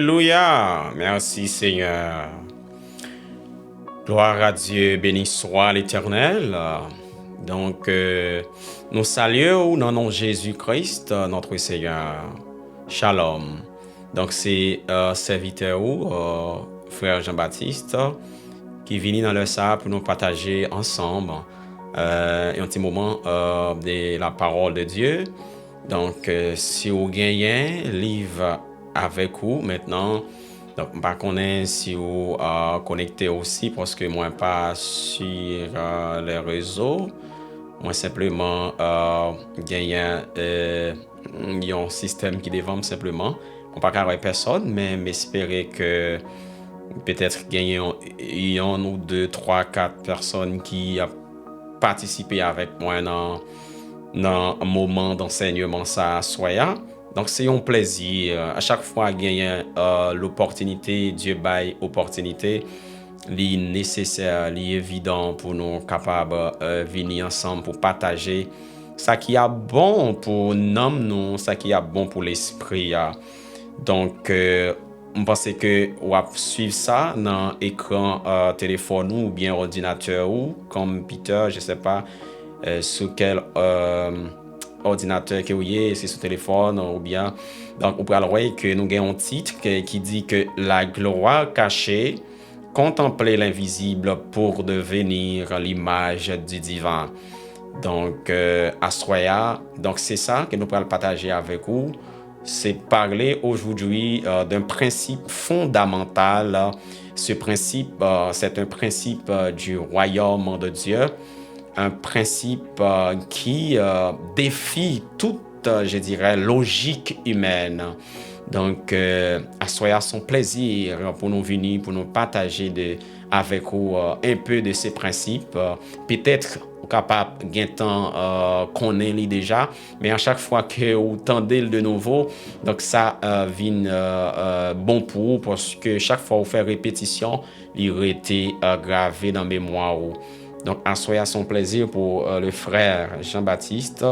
Alléluia. Merci Seigneur. Gloire à Dieu, béni soit l'Éternel. Donc, nous saluons dans le nom de Jésus-Christ, notre Seigneur. Shalom. Donc, c'est serviteur frère Jean-Baptiste qui vient dans le salle pour nous partager ensemble un petit moment de la parole de Dieu. Donc, si vous gagnez un livre avec vous maintenant, donc, je ne connais pas si vous connectez aussi parce que moi, pas sur les réseaux. Moi, simplement, gagner un système qui dévente simplement. On ne peut pas avoir personne, mais j'espère que peut-être gagner un ou deux, trois, quatre personnes qui ont participé avec moi dans un moment d'enseignement ça soit. Donc c'est un plaisir à chaque fois gagner l'opportunité, Dieu baille opportunité, li nécessaire, li évident pour nous capables venir ensemble pour partager ça qui est bon pour nous, ça qui est bon pour l'esprit. Donc je pense que on va suivre ça dans l'écran téléphone ou bien ordinateur ou computer, je sais pas sur quel ordinateur que vous avez, c'est sur téléphone ou bien. Donc, vous pouvez voir que nous avons un titre qui dit que la gloire cachée, contempler l'invisible pour devenir l'image du divin. Donc, à Soya, donc c'est ça que nous pouvons partager avec vous. C'est parler aujourd'hui d'un principe fondamental. Ce principe, c'est un principe du royaume de Dieu. Un principe qui défie toute, je dirais, logique humaine. Donc, à soyez son plaisir pour nous venir, pour nous partager avec vous un peu de ces principes. Peut-être capable de temps connaître déjà, mais à chaque fois que vous tendez de nouveau, donc ça vient bon pour vous parce que chaque fois que vous faites répétition, il aurait été gravé dans la mémoire. Donc, à son plaisir pour le frère Jean-Baptiste,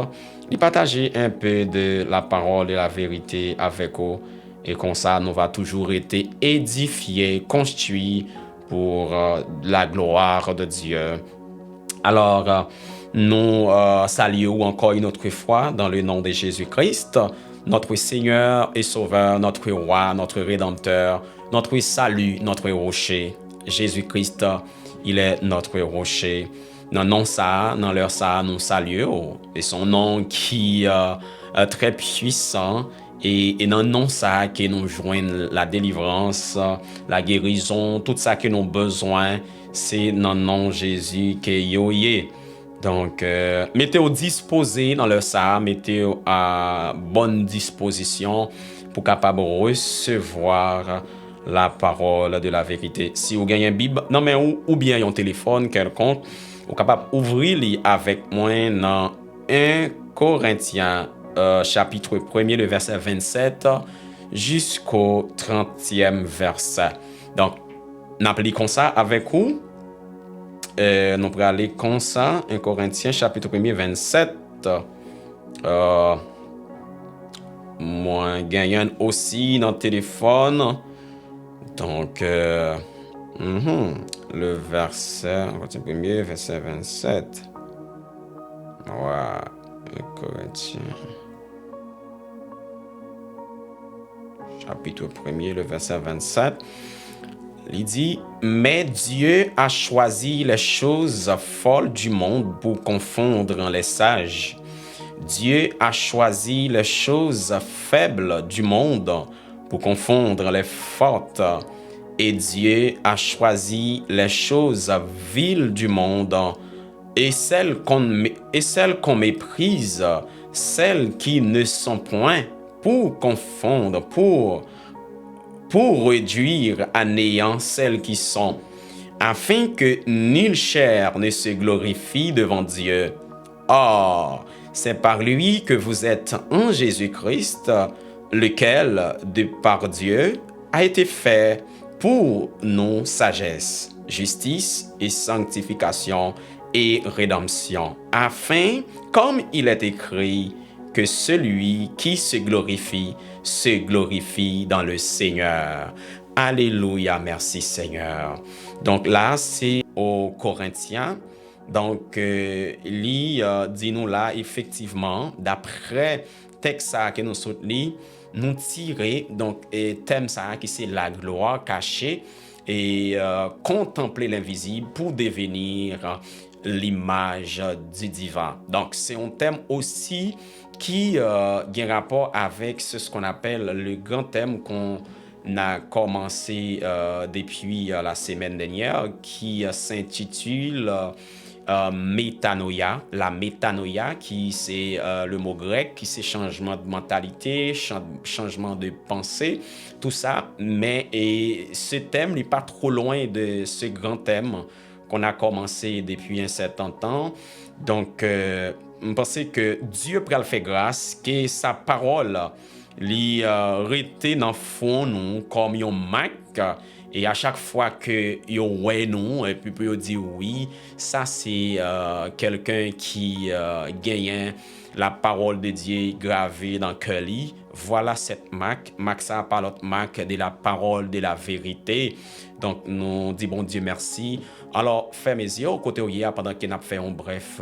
de partager un peu de la parole et la vérité avec vous. Et comme ça, nous va toujours être édifiés, construits pour la gloire de Dieu. Alors, nous saluons encore une autre fois dans le nom de Jésus-Christ, notre Seigneur et Sauveur, notre Roi, notre Rédempteur, notre salut, notre rocher. Jésus-Christ, il est notre rocher. Dans nom ça, dans leur ça, nous saluons. Et son nom qui est très puissant. Et dans le nom ça, que nous joignons la délivrance, la guérison, tout ça que nous avons besoin, c'est dans le nom de Jésus que yo y. Donc, mettez-vous disposé dans le ça, mettez-vous à bonne disposition pour capable recevoir la parole de la vérité. Si vous gagnez une Bible, non mais ou bien un téléphone quelconque, vous êtes capable d'ouvrir avec moi dans 1 Corinthiens chapitre 1er, le verset 27 jusqu'au 30e verset. Donc, nous appelons comme ça avec vous. Nous pourrons aller comme ça, 1 Corinthiens chapitre 1er, 27. Moi, gagnant aussi dans le téléphone. Donc, le verset, premier, verset 27. Voilà, Corinthiens. Chapitre 1er, le verset 27. Il dit, mais Dieu a choisi les choses folles du monde pour confondre les sages. Dieu a choisi les choses faibles du monde pour confondre les fortes. Et Dieu a choisi les choses viles du monde et celles qu'on méprise, celles qui ne sont point, pour confondre, pour réduire à néant celles qui sont, afin que nulle chair ne se glorifie devant Dieu. Or, c'est par lui que vous êtes en Jésus-Christ, lequel, de par Dieu, a été fait pour nous sagesse, justice et sanctification et rédemption, afin, comme il est écrit, que celui qui se glorifie dans le Seigneur. Alléluia, merci Seigneur. Donc là, c'est aux Corinthiens. Donc, dis-nous là, effectivement, d'après texte que nous soutenons, nous tirer donc thème ça qui c'est la gloire cachée et contempler l'invisible pour devenir l'image du divin. Donc, c'est un thème aussi qui a un rapport avec ce qu'on appelle le grand thème qu'on a commencé depuis la semaine dernière, qui s'intitule métanoïa. La métanoïa, qui c'est le mot grec, qui c'est changement de mentalité, changement de pensée, tout ça. Mais ce thème n'est pas trop loin de ce grand thème qu'on a commencé depuis un certain temps. Donc, je pense que Dieu peut le faire grâce, que sa parole li rete dans fond nous comme un Mac et à chaque fois que yo ouais nous et puis yo dit oui, ça c'est quelqu'un qui gagne la parole de Dieu gravée dans cœur li. Voilà cette Mac ça par l'autre Mac de la parole de la vérité. Donc nous dit bon Dieu merci. Alors fais mes yeux au côté hier pendant qu'il a fait une brève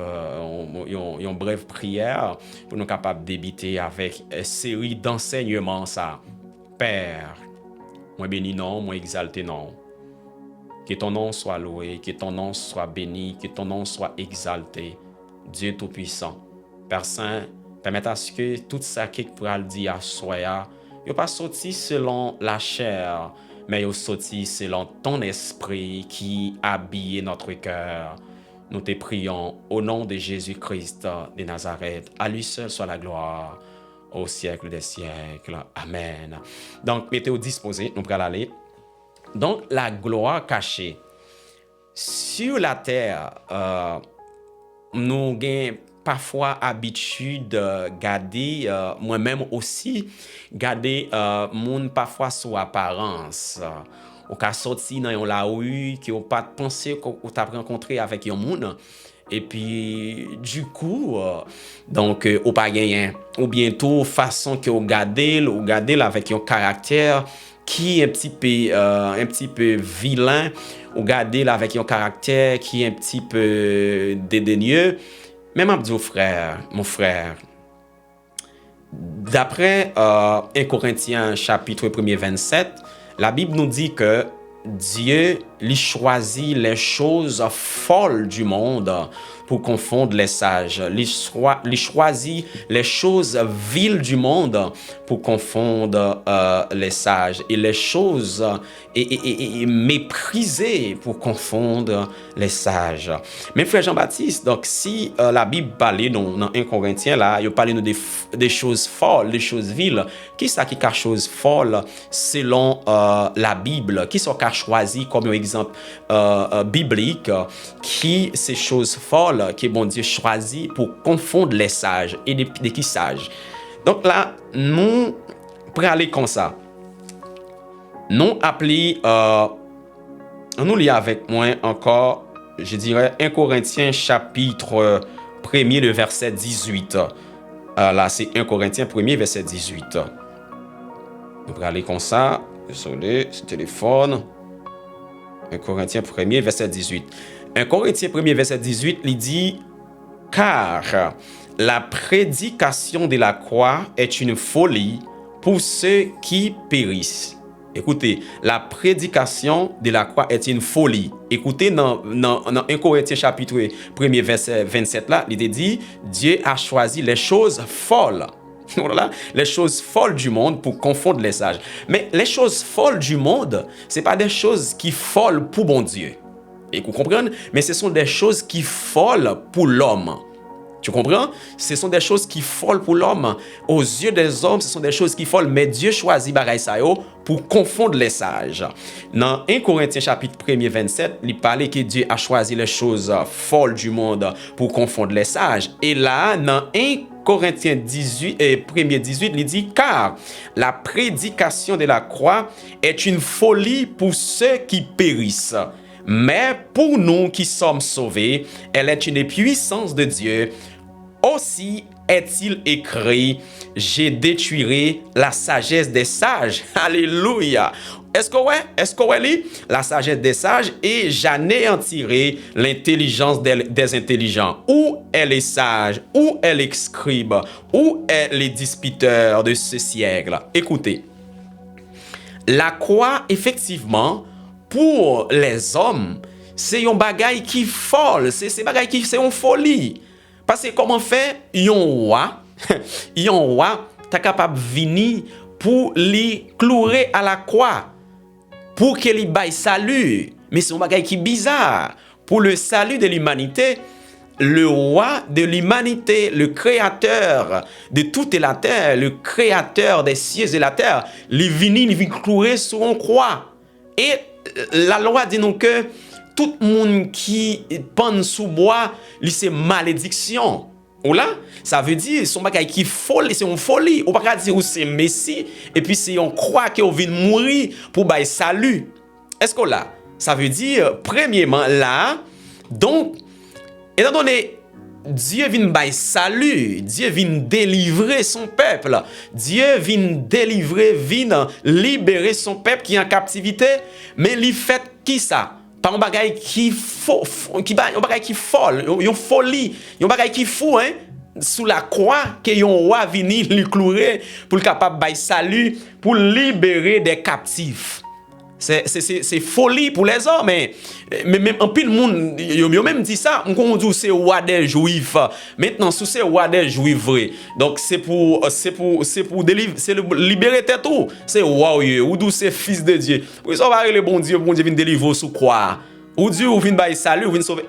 prière pour nous capables de débuter avec une série d'enseignements ça. Père, moi béni non, moi exalté non. Que ton nom soit loué, que ton nom soit béni, que ton nom soit exalté. Dieu Tout-Puissant. Père Saint, permette à ce que tout ça qui pourra le dire à soi, il pas sorti selon la chair, mais il sorti selon ton esprit qui habille notre cœur. Nous te prions au nom de Jésus-Christ de Nazareth. À lui seul soit la gloire au siècle des siècles. Amen. Donc, mettez-vous disposés, nous allons aller. Donc, la gloire cachée. Sur la terre, nous avons parfois habitude de garder, moi-même aussi, garder monde parfois sous apparence. Ou qu'à sortir dans la rue, qui n'ont pas pensé qu'on t'a rencontré avec un monde. Et puis, du coup, donc, ou pas gagné. Ou bientôt, façon que vous gardez avec un caractère qui est un petit peu vilain, ou gardez avec un caractère qui est un petit peu dédaigneux. Même Abdou frère, mon frère, d'après 1 Corinthiens chapitre 1er 27, la Bible nous dit que Dieu lui choisit les choses folles du monde pour confondre les sages. Il choisit les choses viles du monde pour confondre les sages. Et les choses méprisées pour confondre les sages. Mais frère Jean-Baptiste, donc si la Bible parlait dans 1 Corinthiens, là, il parlait des choses folles, des choses viles. Qui c'est qui a choses folles selon la Bible? Qui sont choisi comme un exemple biblique qui ces choses folles que bon Dieu choisit pour confondre les sages et des qui sages. Donc là, nous pour aller comme ça. Nous appelons, nous lisons avec moi encore, je dirais 1 Corinthiens chapitre 1er le verset 18. Là, c'est 1 Corinthiens 1er verset 18. Nous allons aller comme ça. Désolé, ce téléphone. 1 Corinthiens 1er, verset 18. 1 Corinthiens 1er, verset 18, il dit « Car la prédication de la croix est une folie pour ceux qui périssent. » Écoutez, la prédication de la croix est une folie. Écoutez, dans 1 Corinthiens chapitre 1er, verset 27, là, il dit « Dieu a choisi les choses folles. » Voilà, les choses folles du monde pour confondre les sages. Mais les choses folles du monde, ce n'est pas des choses qui folles pour bon Dieu. Et vous comprenez? Mais ce sont des choses qui folles pour l'homme. Tu comprends? Ce sont des choses qui folles pour l'homme. Aux yeux des hommes, ce sont des choses qui folles. Mais Dieu choisit bagaille ça pour confondre les sages. Dans 1 Corinthiens chapitre 1er 27, il parlait que Dieu a choisi les choses folles du monde pour confondre les sages. Et là, dans 1 Corinthiens 18, 1er 18, il dit « Car la prédication de la croix est une folie pour ceux qui périssent. Mais pour nous qui sommes sauvés, elle est une puissance de Dieu aussi est-il écrit, j'ai détruirai la sagesse des sages. Alléluia. Est-ce que ouais, lit la sagesse des sages et j'anéantirai l'intelligence des intelligents. Où est les sages? Où est les scribes? Où est les disputeurs de ce siècle? Écoutez, la croix, effectivement, pour les hommes, c'est un bagaille qui folle, c'est bagaille qui c'est une folie. Parce que comment fait un roi, un roi, t'es capable de venir pour lui clouer à la croix, pour qu'il lui baille salut. Mais c'est un bagaille qui est bizarre. Pour le salut de l'humanité, le roi de l'humanité, le créateur de toute la terre, le créateur des cieux et la terre, il vient clouer sur une croix. Et la loi dit nous que tout le monde qui pend sous bois, c'est malédiction. Ou là, ça veut dire son bagage qui folie, c'est une folie. On pas dire c'est Messie et puis c'est on croit qu'on vient mourir pour bailler salut. Est-ce que là, ça veut dire premièrement là, donc étant donné Dieu vient bailler salut, Dieu vient délivrer son peuple, Dieu vient délivrer, vient libérer son peuple qui est en captivité, mais il fait qui ça? Pas un bagage qui un bagage qui folle, une folie, un bagage qui fou hein, sous la croix que un roi vini lui clouer pour capable bailler salut, pour libérer des captifs. C'est folie pour les hommes, mais même en pile monde, yo même dit ça, on dit c'est roi des juifs. Maintenant, sous c'est roi des juifs vrai. Donc c'est pour délivrer, c'est libérer tête tout. C'est roi ou d'où c'est fils de Dieu. Oui, ça va le bon Dieu vient délivrer sous croix. Ou Dieu ou vient bailler salut, ou vient sauver.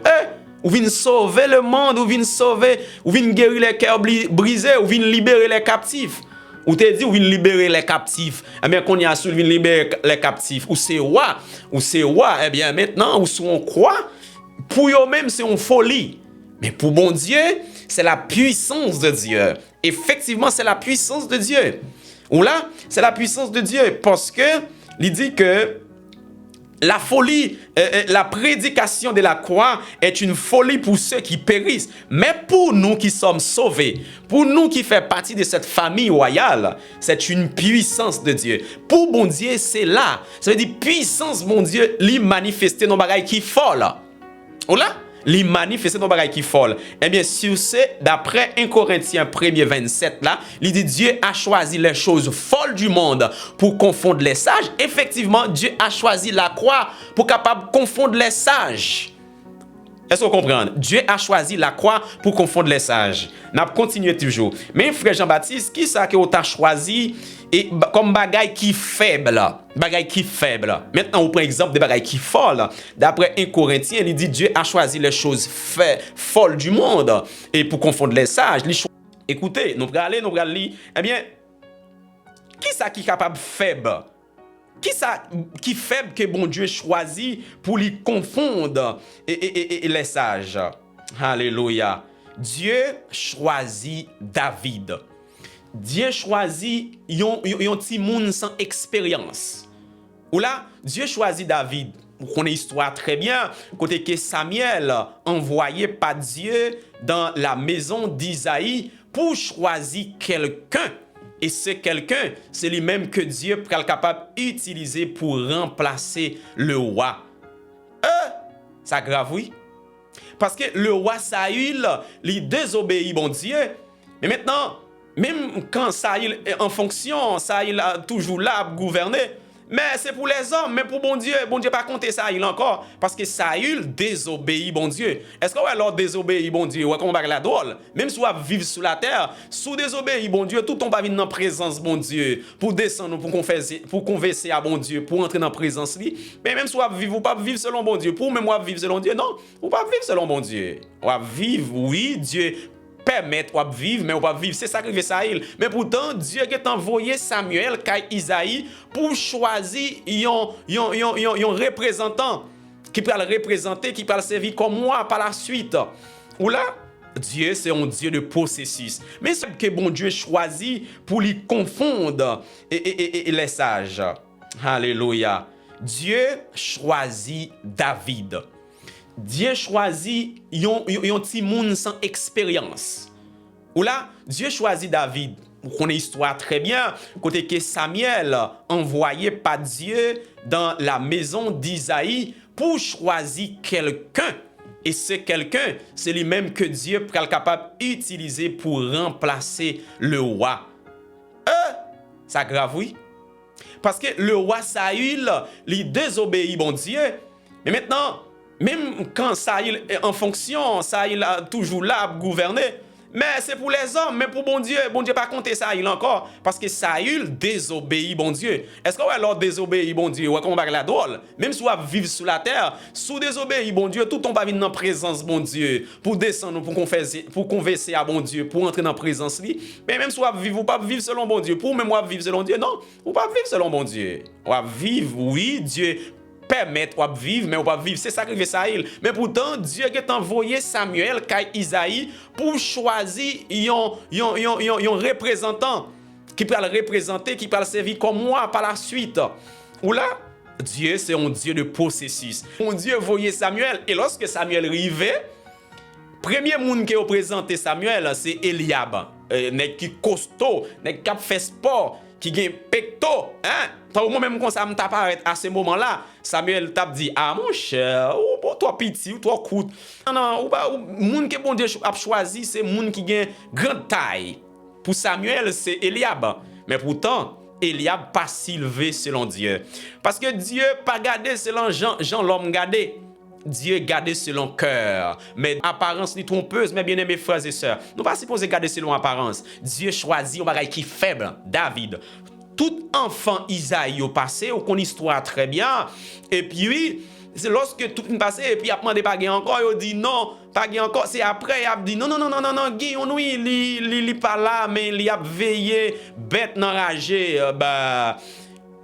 Ou vient sauver le monde, ou vient sauver, ou vient guérir les cœurs brisés, ou vient libérer les captifs. Ou te dit ou vient libérer les captifs. Eh bien, qu'on y a sous vient libérer les captifs. Ou c'est roi, eh bien, maintenant, ou sous on croit, pour eux-mêmes, c'est une folie. Mais pour bon Dieu, c'est la puissance de Dieu. Effectivement, c'est la puissance de Dieu. Ou là, c'est la puissance de Dieu. Parce que, il dit que la folie, la prédication de la croix est une folie pour ceux qui périssent. Mais pour nous qui sommes sauvés, pour nous qui faisons partie de cette famille royale, c'est une puissance de Dieu. Pour bon Dieu, c'est là. Ça veut dire puissance, mon Dieu, lui manifester nos bagailles qui folle. Ou là? Li manifester nos bagailles qui folle. Eh bien, sur ce, d'après 1 Corinthiens 1er 27, là, il dit Dieu a choisi les choses folles du monde pour confondre les sages. Effectivement, Dieu a choisi la croix pour capable confondre les sages. Est-ce qu'on comprend? Dieu a choisi la croix pour confondre les sages. N'a continué toujours. Mais frère Jean-Baptiste, qui ça que vous avez choisi et comme bagaille qui faible? Bagaille qui faible. Maintenant, on prend exemple de bagaille qui folle. D'après 1 Corinthiens, il dit Dieu a choisi les choses folles du monde et pour confondre les sages. Écoutez, nous allons lire. Eh bien, qui ça qui est capable faible? Qui faible que bon Dieu choisit pour lui confondre et les sages. Alléluia. Dieu choisit David. Dieu choisit un petit monde sans expérience. Ou là, Dieu choisit David. Vous connaissez l'histoire très bien. Côté que Samuel envoyé par Dieu dans la maison d'Isaïe pour choisir quelqu'un. Et c'est quelqu'un, c'est lui-même que Dieu est capable d'utiliser pour remplacer le roi. Ça grave, oui. Parce que le roi Saül, il désobéit, bon Dieu. Mais maintenant, même quand Saül est en fonction, Saül est toujours là pour gouverner. Mais c'est pour les hommes, mais pour bon Dieu pas compter Saül encore. Parce que Saül désobéit, bon Dieu. Est-ce qu'on va alors désobéir, bon Dieu? Ouais, comment on va la drôle? Même si on va vivre sous la terre, sous désobéir, bon Dieu, tout on va venir dans la présence, bon Dieu, pour descendre, pour converser à bon Dieu, pour entrer dans la présence. Mais même si on va vivre, ou pas vivre selon bon Dieu, pour même on va vivre selon Dieu, non, ou pas vivre selon bon Dieu. On va vivre, oui, Dieu permettre de vivre, mais on va vivre. C'est ça qui fait Saül. Mais pourtant, Dieu a envoyé Samuel qu'à Isaïe pour choisir un représentant qui peut le représenter, qui peut le servir comme moi par la suite. Ou là, Dieu, c'est un Dieu de processus. Mais c'est que bon Dieu choisit pour lui confondre et les sages. Alléluia. Dieu choisit David. Dieu choisit un petit monde sans expérience. Ou là, Dieu choisit David. Vous connaissez l'histoire très bien. Côté que Samuel, envoyé par Dieu dans la maison d'Isaïe pour choisir quelqu'un. Et ce quelqu'un, c'est lui-même que Dieu est capable d'utiliser pour remplacer le roi. Ça grave, oui. Parce que le roi Saül, il désobéit bon Dieu. Mais maintenant, même quand Saül est en fonction, Saül est toujours là pour gouverner. Mais c'est pour les hommes, mais pour bon Dieu pas compter Saül encore. Parce que Saül désobéit bon Dieu. Est-ce que ouais, alors désobéit bon Dieu? Ouais, comment on va la drôle? Même si on vivre sur la terre, sous désobéit bon Dieu, tout on va venir dans la présence bon Dieu. Pour descendre, pour converser à bon Dieu, pour entrer dans la présence lui. Mais même si on vivre, ou pas vivre selon bon Dieu. Pour même vivre selon Dieu, non. Ou pas vivre selon bon Dieu. On va vivre, oui, Dieu permettre de vivre, mais on va vivre. C'est sacrifié Saül. Mais pourtant, Dieu a envoyé Samuel à Isaïe pour choisir un représentant qui peut le représenter, qui peut le servir comme moi par la suite. Ou là, Dieu, c'est un Dieu de processus. Mon Dieu a envoyé Samuel. Et lorsque Samuel arrivait, premier monde qui a présenté Samuel, c'est Eliab. Nèg qui costaud, nèg qui fait sport, qui gagne pecto, hein? Tant moi-même quand ça me t'apparaît à ce moment-là, Samuel t'a dit ah mon cher, ou toi petit ou toi court. Non, ou monde que bon Dieu a choisi, c'est monde qui gagne grande taille. Pour Samuel, c'est Eliab. Mais pourtant, Eliab pas s'élevé selon Dieu. Parce que Dieu pas gardé selon Jean l'homme gardé. Dieu garde selon cœur. Mais apparence ni trompeuse, mes bien-aimés frères et sœurs. Nous pas supposé garder selon apparence. Dieu choisit un bagage qui est faible, David. Tout enfant Isaïe au passé, on connaît l'histoire très bien. Et puis, c'est lorsque tout est passé, et puis il a demandé pas encore, il dit non, pas encore. C'est après, il a dit non, Guillaume, oui, il n'est pas là, mais il a veillé, bête enragée,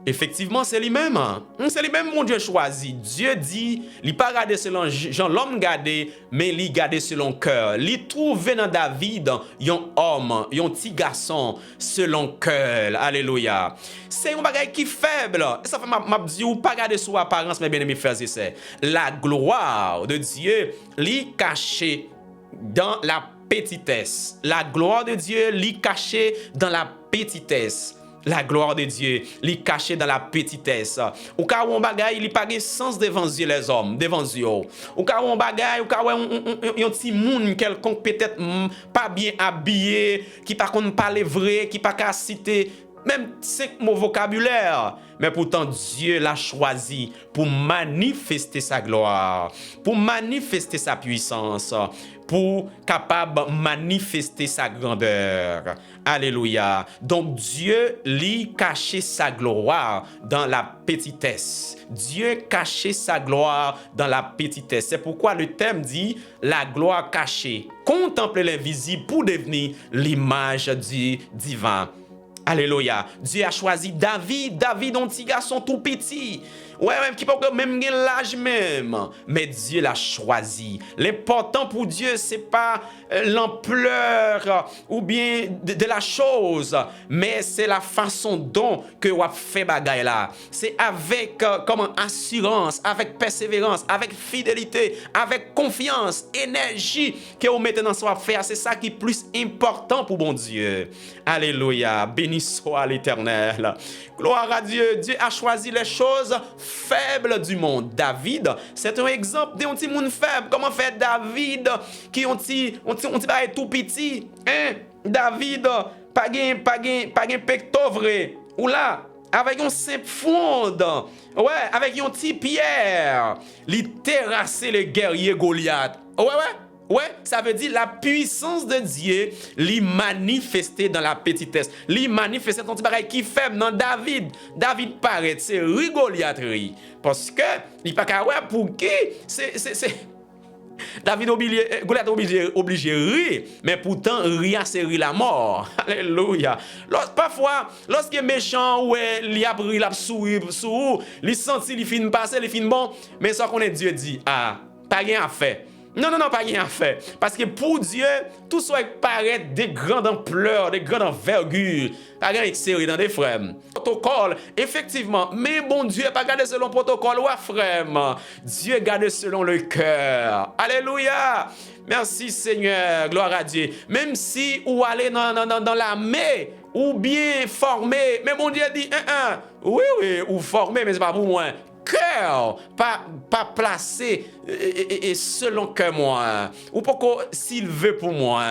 effectivement, c'est lui-même. C'est lui-même, mon Dieu choisi. Dieu dit, il n'est pas gardé selon Jean l'homme gardé, mais il gardé selon cœur. Il trouve dans David un homme, un petit garçon selon cœur. Alléluia. C'est un bagage qui est faible. Ça fait m'a dit ou pas garder sous apparence, mes bien-aimés frères et sœurs. La gloire de Dieu, est cachée dans la petitesse. La gloire de Dieu, est cachée dans la petitesse. La gloire de Dieu, li caché dans la petitesse. Ou ka on bagay, li pas de sens devant Dieu les hommes, devant Dieu. Ou ka on bagay, ou ka un petit monde quelconque peut-être pas bien habillé, qui pas qu'on parler vrai, qui pas qu'à citer même 5 mots vocabulaire. Mais pourtant, Dieu l'a choisi pour manifester sa gloire, pour manifester sa puissance, pour capable manifester sa grandeur. Alléluia. Donc Dieu lui cachait sa gloire dans la petitesse. Dieu cachait sa gloire dans la petitesse. C'est pourquoi le thème dit la gloire cachée. Contempler l'invisible pour devenir l'image du divin. Alléluia. Dieu a choisi David. David, un petit garçon tout petit. Ouais, qui peut même gagner l'âge même. Mais Dieu l'a choisi. L'important pour Dieu, c'est pas l'ampleur ou bien de la chose, mais c'est la façon dont que on fait bagaille là. C'est avec assurance, avec persévérance, avec fidélité, avec confiance, énergie que on met dans son affaire. C'est ça qui est plus important pour bon Dieu. Alléluia. Béni soit l'Éternel. Gloire à Dieu. Dieu a choisi les choses faibles du monde. David, c'est un exemple d'un petit monde faible. Comment fait David qui ont petit tout petit, hein? David pas gain pecto vrai. Ou là avec un simple fond, ouais, avec un petit pierre, il terrassait le guerrier Goliath. Ouais, ça veut dire la puissance de Dieu l'y manifester dans la petitesse. L'y manifester ton petit bagage qui faible dans David. David paraît, c'est rigoliaterie. Parce que, il pas qu'à ouais pour qui, c'est David Goliath obligé rire, mais pourtant rire c'est rire la mort. Alléluia. Parfois, lorsque méchant ouais, il a pris la sourire, il senti il fin passer, il fin bon, mais ça qu'on est Dieu dit pas rien à faire. Non, non, non, pas rien à faire. Parce que pour Dieu, tout ça paraît des grandes ampleurs, des grandes envergures. Pas rien extérieur dans des frères. Protocole, effectivement. Mais bon Dieu, pas garder selon protocole, ouais, frère. Dieu garde selon le cœur. Alléluia. Merci Seigneur, gloire à Dieu. Même si ou aller dans l'armée, ou bien formé, mais mon Dieu dit, oui, oui, ou formé, mais c'est pas pour moi. Cœur, pas placé et selon que moi. Ou pourquoi s'il veut pour moi.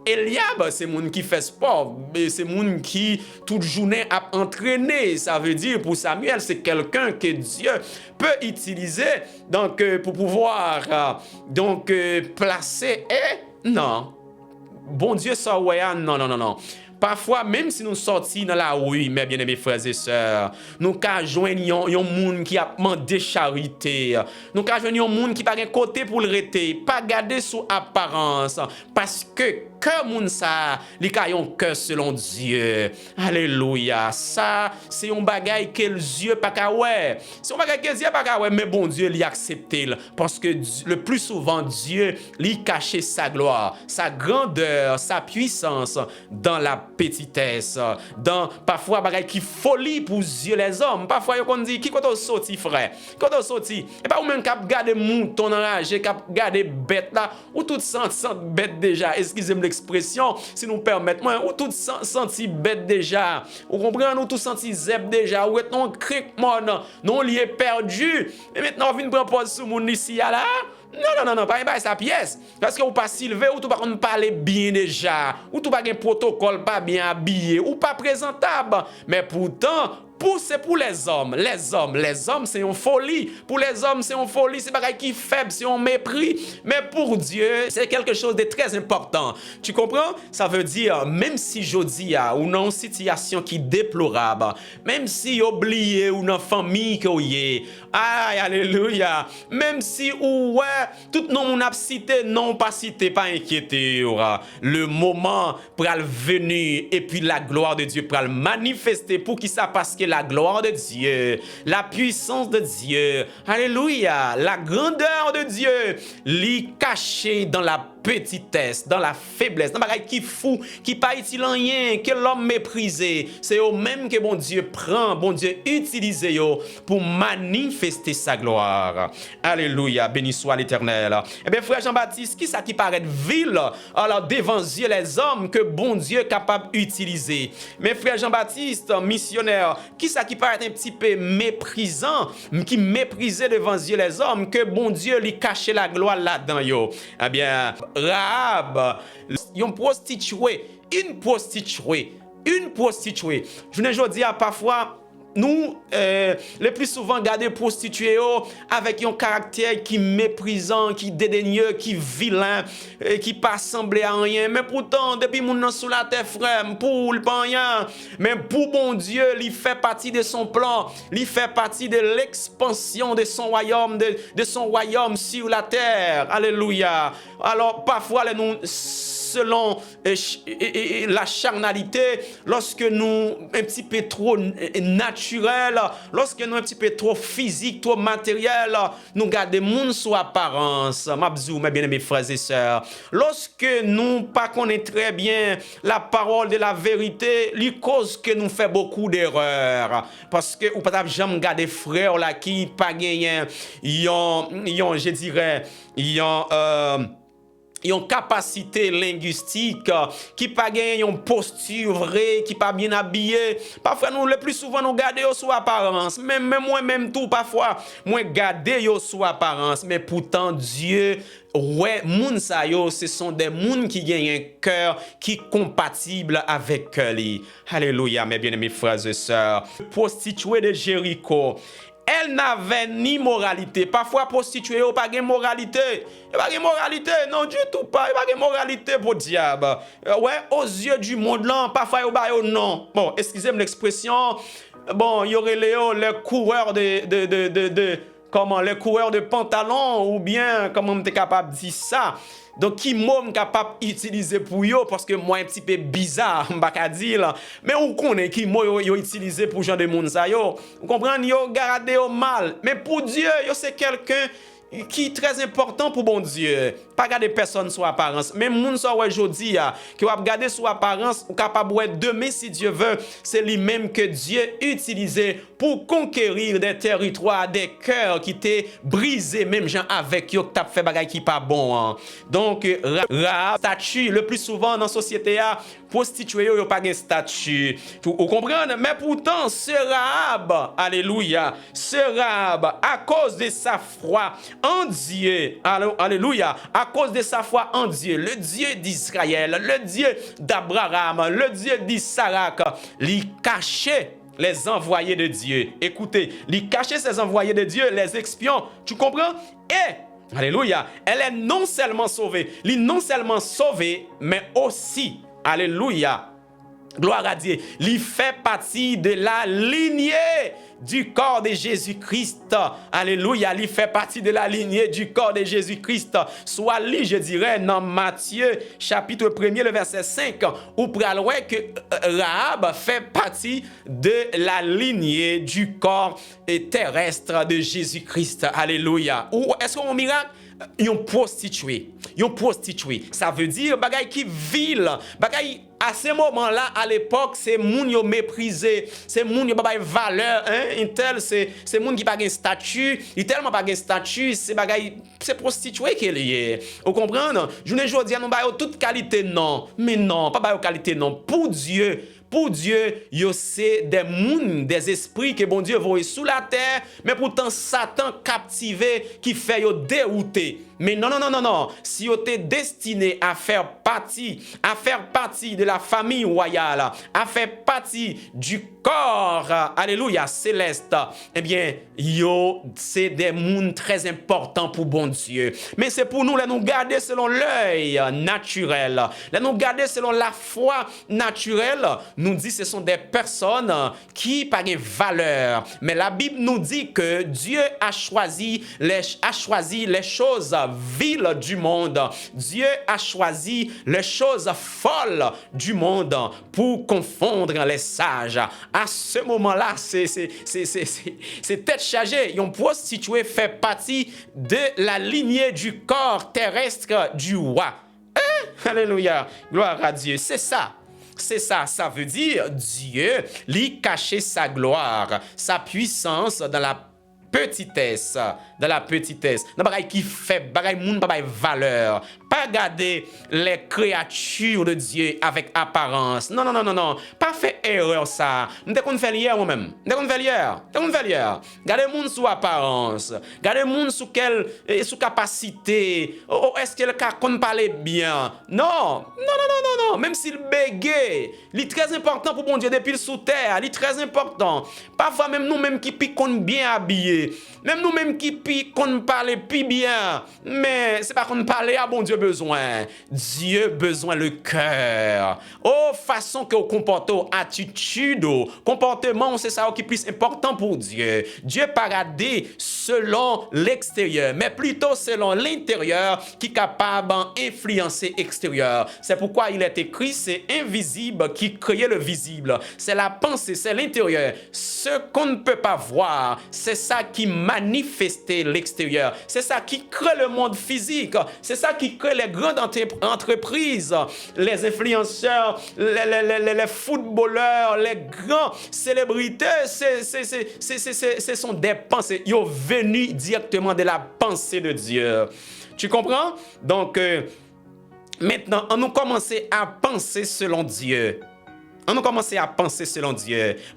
Eliab, c'est moun qui fait sport, c'est moun qui toute journée a entraîné. Ça veut dire pour Samuel, c'est quelqu'un que Dieu peut utiliser donc pour pouvoir placer et non. Bon Dieu, ça ouais, non, non, non, non. Parfois, même si nous sortons dans la rue, mes bien-aimés frères et sœurs, nous avons joindre un monde qui a demandé charité. Nous avons joindre un monde qui n'a pas côté pour le rester, pas garder sous apparence. Parce que moun ça, li ka yon cœur selon Dieu. Alléluia. Ça, c'est un bagay que Dieu pas ka ouais. C'est un bagay que Dieu pas ka ouais, mais bon Dieu li accepte parce que le plus souvent Dieu li cache sa gloire, sa grandeur, sa puissance dans la petitesse, dans parfois bagay qui folie pour Dieu les hommes. Parfois yo kon dit qui quand on sorti frère, quand on sorti, et pas ou même cap garder mouton enragé, cap garder bête là ou toute sent bête déjà. Excusez-moi l'expression, si nous permettons, ou tout senti bête déjà, ou comprenez, nous tout senti zèbre déjà, ou est non cric mon, non lié perdu, et maintenant on vient prendre pause sur mon ici là. Non, pas sa pièce. Parce que ou pas silver, ou tout pas parler bien déjà, ou tout pas un protocole pas bien habillé, ou pas présentable. Mais pourtant, c'est pour les hommes. Les hommes, c'est une folie. Pour les hommes, c'est une folie. C'est pareil qui est faible, c'est un mépris. Mais pour Dieu, c'est quelque chose de très important. Tu comprends? Ça veut dire, même si je dis, ou dans une situation qui est déplorable, même si oublié ou dans une famille qui est, aïe, alléluia, même si, ouais, tout le monde a cité, non pas cité, pas inquiété, le moment pour venir et puis la gloire de Dieu pour manifester pour qui ça parce que la gloire de Dieu, la puissance de Dieu, alléluia, la grandeur de Dieu, l'y caché dans la petitesse, dans la faiblesse, dans la bagaille qui fou, qui pas utile rien, que l'homme méprisé. C'est eux même que bon Dieu prend, bon Dieu utilise pour manifester sa gloire. Alléluia, béni soit l'Éternel. Eh bien, frère Jean-Baptiste, qui ça qui paraît vil, alors devant Dieu les hommes que bon Dieu est capable d'utiliser. Mais frère Jean-Baptiste, missionnaire, qui ça qui paraît un petit peu méprisant, qui méprisait devant Dieu les hommes, que bon Dieu lui cachait la gloire là-dedans, yo. Eh bien, Rahab, une prostituée. Je ne dis pas parfois, nous, le plus souvent, garder prostituées avec un caractère qui méprisant, qui dédaigneux, qui vilain, qui pas semblé à rien. Mais pourtant, depuis mon nom sous la terre, frère, pour le pas rien. Mais pour bon Dieu, il fait partie de son plan. Il fait partie de l'expansion de son royaume, de son royaume sur la terre. Alléluia. Alors, parfois, nous, selon la charnalité, lorsque nous un petit peu trop naturel, lorsque nous un petit peu trop physique, trop matériel, nous gardons monde sous apparence. Mabzou, mes bien-aimés frères et sœurs, lorsque nous pas connaissons très bien la parole de la vérité, les cause que nous fait beaucoup d'erreurs, parce que ou pas jamais garder frères là qui pas gagné, je dirais, une capacité linguistique qui pas gagne une posture vraie qui pas bien habillé parfois nous le plus souvent nous garder sous apparence même moi même tout parfois moi garder sous apparence mais pourtant Dieu ouais moun sa yo ce sont des moun qui gagnent un cœur qui est compatible avec lui. Alléluia mes bien-aimés frères et sœurs. Prostituée de Jéricho, elle n'avait ni moralité. Parfois, prostituée, pas de moralité. Pas de moralité, non, du tout pas. Pas de moralité pour diable. Ouais, aux yeux du monde, là, parfois, non. Bon, excusez-moi l'expression. Bon, il y aurait les coureurs les coureurs de pantalon, ou bien, comment on est capable de dire ça? Donc, qui m'ont capable d'utiliser pour eux, parce que moi, un petit peu bizarre, je ne vais pas dire, mais on connaît qui m'ont utilisé pour gens de monde. Vous comprenez, ils gardé au mal. Mais pour Dieu, c'est quelqu'un qui est très important pour bon Dieu. Pas regarder personne sur apparence. Même moun ça aujourd'hui qui va regarder sur apparence ou capable ouais demain si Dieu veut, c'est lui-même que Dieu utilisait pour conquérir des territoires, des cœurs qui étaient brisés même gens avec yo qui t'a fait bagay qui pas bon. Hein. Donc Rahab statut le plus souvent dans la société prostituée yo pas de statut. Vous comprenez? Mais pourtant ce Rahab, alléluia, ce Rahab à cause de sa foi en Dieu, alléluia, à cause de sa foi en Dieu, le Dieu d'Israël, le Dieu d'Abraham, le Dieu d'Isaac, lui cachait les envoyés de Dieu. Écoutez, lui cachait ces envoyés de Dieu, les espions. Tu comprends? Et, alléluia, elle est non seulement sauvée, mais aussi, alléluia, gloire à Dieu, lui fait partie de la lignée du corps de Jésus-Christ. Alléluia, il fait partie de la lignée du corps de Jésus-Christ. Soit lui, je dirais, dans Matthieu, chapitre 1er, le verset 5, où praloué que Rahab fait partie de la lignée du corps terrestre de Jésus-Christ. Alléluia. Ou est-ce qu'on miracle? Yon prostitué. Ça veut dire bagay qui vil, bagay à ce moment-là, à l'époque, c'est moun yo méprisé, c'est moun yo pas valeur, hein, tel c'est moun qui pas de statut, il tellement pas de statut, c'est bagay, c'est prostitué qui est lié. Vous comprenez? Je ne dis pas non toute qualité non, mais non, pas qualité non pour Dieu. Pour Dieu, yo c'est des moun, des esprits que bon Dieu voit sous la terre, mais pourtant Satan captivé qui fait yo dérouter. Mais non. Si yo t'es destiné à faire partie de la famille royale, à faire partie du corps, alléluia, céleste, eh bien, yo, c'est des moun très importants pour bon Dieu. Mais c'est pour nous, là, nous garder selon l'œil naturel, là, nous garder selon la foi naturelle, nous dit ce sont des personnes qui pas de valeur. Mais la Bible nous dit que Dieu a choisi les choses viles du monde. Dieu a choisi les choses folles du monde pour confondre les sages. À ce moment-là, c'est tête chargée. Une prostituée fait partie de la lignée du corps terrestre du roi. Alléluia. Gloire à Dieu. C'est ça. Ça veut dire Dieu lui cachait sa gloire, sa puissance dans la petitesse, dans bagaille qui fait bagaille moun pas valeur, pas garder les créatures de Dieu avec apparence. Non, pas faire erreur ça. Dès qu'on fait hier moi-même, garder moun sous apparence, garder moun sous capacité. Est-ce que le cas qu'on parle bien? Non, même s'il bégaye, il est très important pour bon Dieu depuis sous terre, il est très important. Parfois même nous même qui piquons bien habillés, même nous même qui piquons parler plus bien, mais c'est pas qu'on parle à bon Dieu besoin. Dieu besoin le cœur. Façon que vous comportez, attitude, comportement, c'est ça qui est plus important pour Dieu. Dieu pas regarder selon l'extérieur, mais plutôt selon l'intérieur qui est capable d'influencer l'extérieur. C'est pourquoi il est écrit, c'est invisible qui crée le visible. C'est la pensée, c'est l'intérieur. Ce qu'on ne peut pas voir, c'est ça qui manifeste l'extérieur. C'est ça qui crée le monde physique. C'est ça qui crée les grandes entreprises, les influenceurs, les footballeurs, les grands célébrités. Ce sont des pensées. Ils sont venus directement de la pensée de Dieu. Tu comprends? Donc, maintenant, on nous commence à penser selon Dieu.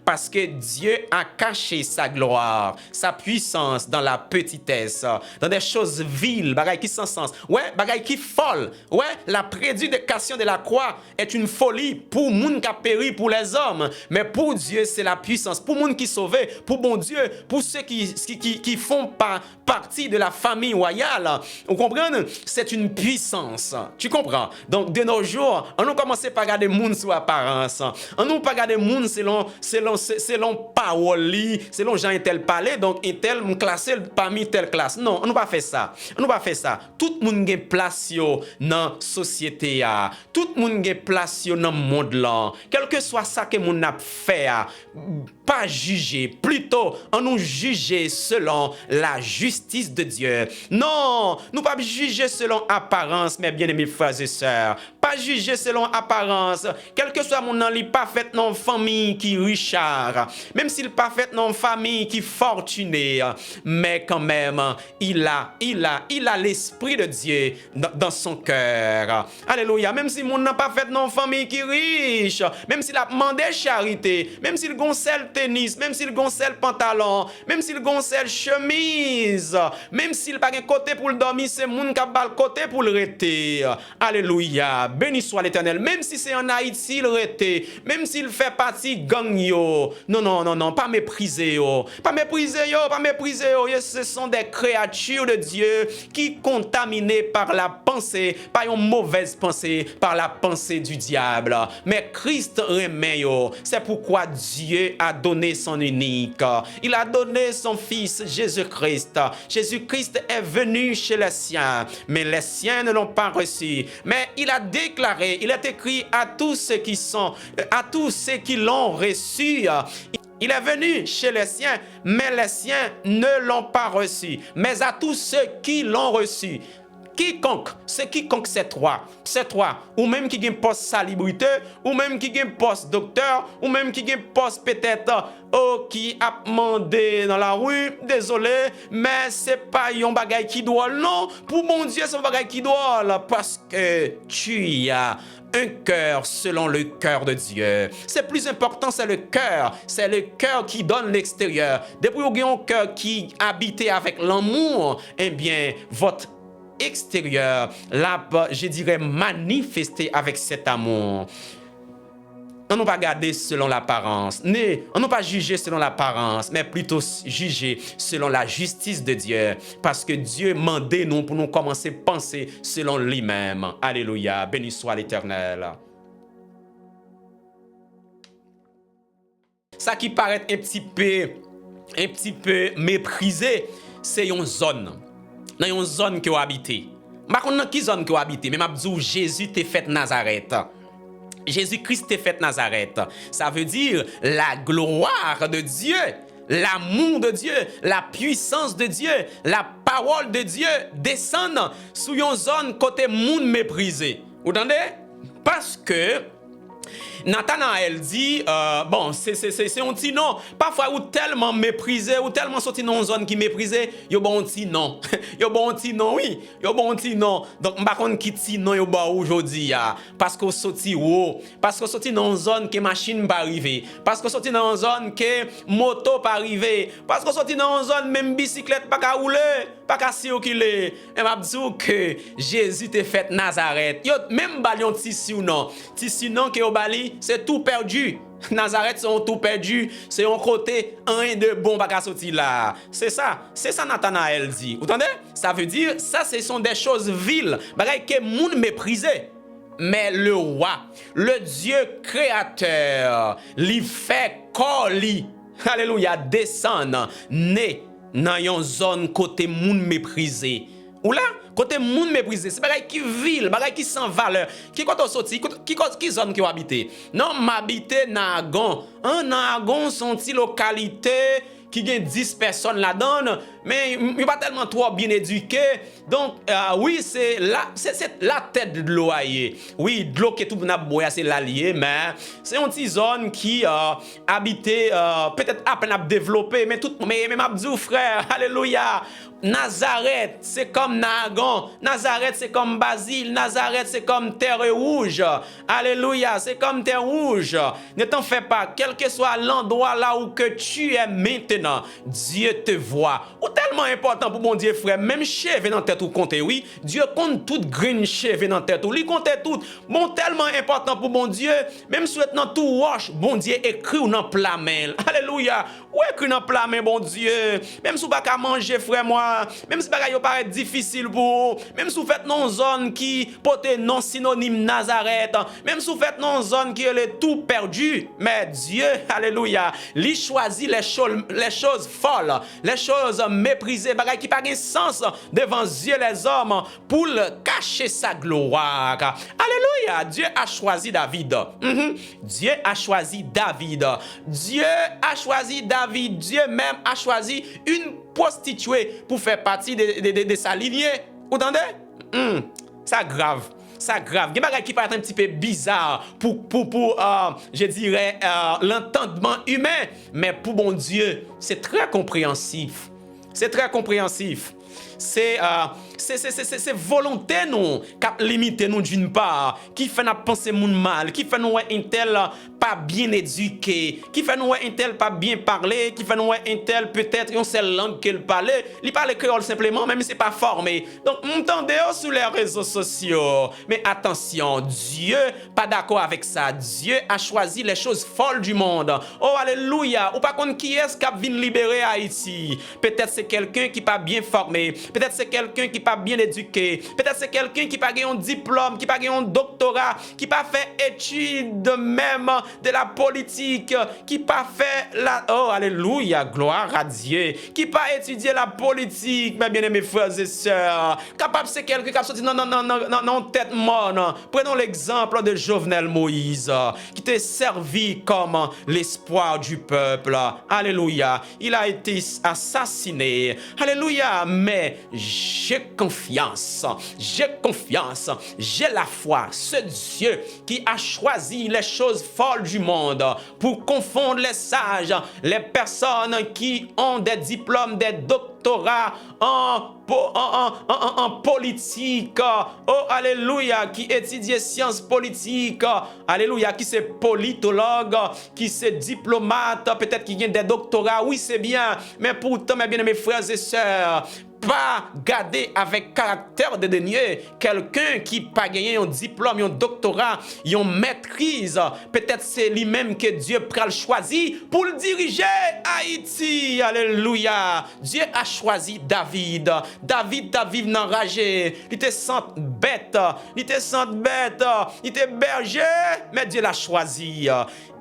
Parce que Dieu a caché sa gloire, sa puissance dans la petitesse, dans des choses viles, bagaille qui sans sens. Ouais, bagaille qui folle. Ouais, la prédication de la croix est une folie pour moun qui a péri pour les hommes, mais pour Dieu c'est la puissance, pour moun qui sauvé, pour bon Dieu, pour ceux qui font partie de la famille royale. Vous comprenez? C'est une puissance. Tu comprends? Donc de nos jours, on a commencé par regarder moun sous apparence. On nous pas regarder monde selon parole, selon Jean et tel parler, donc et tel classé parmi telle classe. Non, on nous pas fait ça. On nous pas fait ça. Tout le monde a place dans société a. Tout le monde a place dans monde là. Quel que soit ça que moun a fait, pas juger, plutôt on nous juger selon la justice de Dieu. Non, nous pas juger selon apparence, mes bien-aimés frères et sœurs. Pas juger selon apparence. Quel que soit mon nom, il pas fait non famille qui richard, même s'il pas fait non famille qui fortuné, mais quand même il a l'esprit de Dieu dans son cœur. Alléluia. Même si mon n'a pas fait non famille qui riche, même s'il a demandé charité, même s'il goncelle tennis, même s'il goncelle pantalon, même s'il goncelle chemise, même s'il pas un côté pour le dormir, c'est moun qui a le côté pour le rester. Alléluia. Béni soit l'Éternel. Même si c'est en Haïti, il rete. Même s'il fait partie gang yo. Non, pas mépriser yo. Pas mépriser yo. Ce sont des créatures de Dieu qui contaminées par la pensée, par une mauvaise pensée, par la pensée du diable. Mais Christ remet yo. C'est pourquoi Dieu a donné son unique. Il a donné son Fils Jésus-Christ. Jésus-Christ est venu chez les siens, mais les siens ne l'ont pas reçu. Mais il a déclaré, il est écrit à tous ceux qui l'ont reçu. Il est venu chez les siens, mais les siens ne l'ont pas reçu. Mais à tous ceux qui l'ont reçu, quiconque, c'est toi, ou même qui a un poste salubrité, ou même qui a un poste docteur, ou même qui a un poste peut-être qui a demandé dans la rue, désolé, mais c'est pas un bagage qui doit, non, pour mon Dieu, c'est un bagage qui doit, parce que tu as un cœur selon le cœur de Dieu. C'est plus important, c'est le cœur qui donne l'extérieur. Depuis que vous avez un cœur qui habite avec l'amour, eh bien, votre extérieur, là, je dirais, manifesté avec cet amour. On ne va pas regarder selon l'apparence, on ne va pas juger selon l'apparence, mais plutôt juger selon la justice de Dieu. Parce que Dieu mandait nous pour nous commencer à penser selon lui-même. Alléluia, béni soit l'Éternel. Ça qui paraît un petit peu méprisé, c'est une zone. Dans une zone que vous habitez. Je ne sais pas dans quelle zone que vous habitez, mais je dis Jésus t'a fait Nazareth. Jésus-Christ t'a fait Nazareth. Ça veut dire la gloire de Dieu, l'amour de Dieu, la puissance de Dieu, la parole de Dieu descend sur une zone côté monde méprisé. Vous entendez? Parce que Nathanaël dit, bon, c'est un petit non. Parfois, ou tellement méprisé, ou tellement sorti dans une zone qui méprisé, yo bon petit non. Yo bon petit non, oui. Yo bon petit non. Donc, m'pa konn ki ti non yo ba aujourd'hui, parce que sorti haut, parce que sorti dans une zone que machine pas arriver, parce que sorti dans une zone que moto pas arriver, parce que sorti dans une zone même bicyclette pas ka rouler, pas ka circuler. Et m'a dit que Jésus te fait Nazareth. Yo même balion tissu non. Tissu non que yo bali c'est tout perdu. Nazareth, c'est tout perdu. C'est un côté, un de bon baka sorti là. C'est ça Nathanaël dit. Vous entendez? Ça veut dire, ça, ce sont des choses viles. Bagay que moun méprisé. Mais le roi, le Dieu créateur, lui fait corps li. Alléluia, descend, né dans une zone côté moun méprisé. Ou là, côté moun méprisé, c'est bagay qui ville, bagay qui sans valeur. Qui quand on sorti, qui zone qui habite? Non, m'habite Nagon. Nagon sont une localité qui gagne 10 personnes là-dedans, mais il pas tellement trop bien éduqué. Donc oui, c'est la tête de l'eau. Oui, de l'eau qui est tout n'a boya, c'est l'allié, mais c'est une petite zone qui habite peut-être à peine à développer, mais tout mais Abdou frère, alléluia. Nazareth, c'est comme Nagon. Nazareth, c'est comme Basile. Nazareth, c'est comme Terre Rouge. Alléluia, c'est comme Terre Rouge. Ne t'en fais pas. Quel que soit l'endroit là où que tu es maintenant, Dieu te voit. Ou tellement important pour bon Dieu, frère. Même cheveux dans tête ou compte, oui. Dieu compte toute green cheveux dans tête ou. Lui compte tout. Bon, tellement important pour bon Dieu. Même si dans tout wash, bon Dieu écrit ou dans plat main. Alléluia. Ou écrit dans plat main, bon Dieu. Même si vous pas manger, frère, moi. Même si bagay paraît difficile pour. Même si vous faites non zone qui porte non synonyme Nazareth. Même si vous faites non zone qui est tout perdu. Mais Dieu, alléluia, lui choisit les choses folles, les choses méprisées, bagay qui pas de sens devant Dieu les hommes pour cacher sa gloire. Alléluia, Dieu a choisi David. Dieu a choisi David. Dieu a choisi David. Dieu même a choisi une prostituée pour faire partie de sa lignée. Vous entendez? Ça grave. Ça grave. Il y a des choses qui paraissent un petit peu bizarre pour je dirais, l'entendement humain. Mais pour bon Dieu, c'est très compréhensif. C'est très compréhensif. C'est volonté nous qui limite nous d'une part, qui fait nous penser moun mal, qui fait nous un tel pas bien éduqué, qui fait nous un tel pas bien parler, qui fait nous un tel peut-être une seule langue qu'il parle, il parle créole simplement même si c'est pas formé. Donc m'entendez sur les réseaux sociaux. Mais attention, Dieu pas d'accord avec ça. Dieu a choisi les choses folles du monde. Oh alléluia, ou pas contre qui est-ce qui vient libérer Haïti? Peut-être c'est quelqu'un qui pas bien formé. Peut-être c'est quelqu'un qui pas bien éduqué. Peut-être c'est quelqu'un qui pas un diplôme, qui pas un doctorat, qui pas fait études même de la politique, qui pas fait la... Oh, alléluia, gloire à Dieu. Qui pas étudié la politique, mes bien-aimés frères et sœurs. Capable c'est quelqu'un qui a sorti non, tête morne. Prenons l'exemple de Jovenel Moïse, qui était servi comme l'espoir du peuple. Alléluia. Il a été assassiné. Alléluia. Mais j'ai confiance, j'ai la foi. Ce Dieu qui a choisi les choses folles du monde pour confondre les sages, les personnes qui ont des diplômes, des doctorats en politique. Oh, alléluia, qui étudie sciences politiques. Alléluia, qui c'est politologue, qui c'est diplomate, peut-être qui a des doctorats. Oui, c'est bien, mais pourtant, mes bien-aimés frères et sœurs, pas garder avec caractère de dénier quelqu'un qui pas gagné un diplôme, un doctorat, une maîtrise. Peut-être c'est lui-même que Dieu pral choisi pour le diriger Haïti. Alléluia. Dieu a choisi David. David enragé. Il était sans bête. Il était berger. Mais Dieu l'a choisi.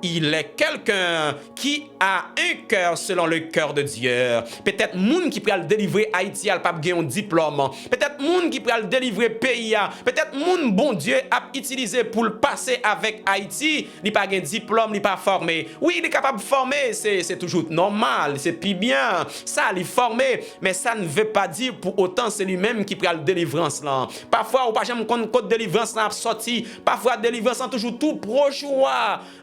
Il est quelqu'un qui a un cœur selon le cœur de Dieu. Peut-être moun qui peut le délivrer Haïti al pas gagner un diplôme. Peut-être moun qui peut le délivrer pays. Peut-être moun bon Dieu a utilisé pour le passer avec Haïti. Il pas gagner diplôme, il pas formé. Oui, il est capable de former, c'est toujours normal, c'est puis bien. Ça, il est formé, mais ça ne veut pas dire pour autant c'est lui-même qui prend la délivrance là. Parfois, ou pas jamais compte délivrance là sorti. Parfois délivrance là toujours tout proche.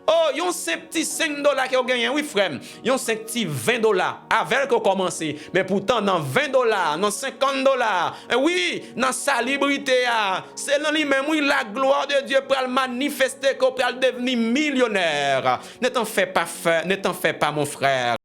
Oh, yon 5 petits $5 que vous gagnez, oui frère. Yon 5 petits $20 avec que commencer. Mais pourtant dans $20, dans $50, oui, dans salubrité, c'est dans lui-même oui la gloire de Dieu pour le manifester, pour devenir millionnaire. Ne t'en fais pas mon frère.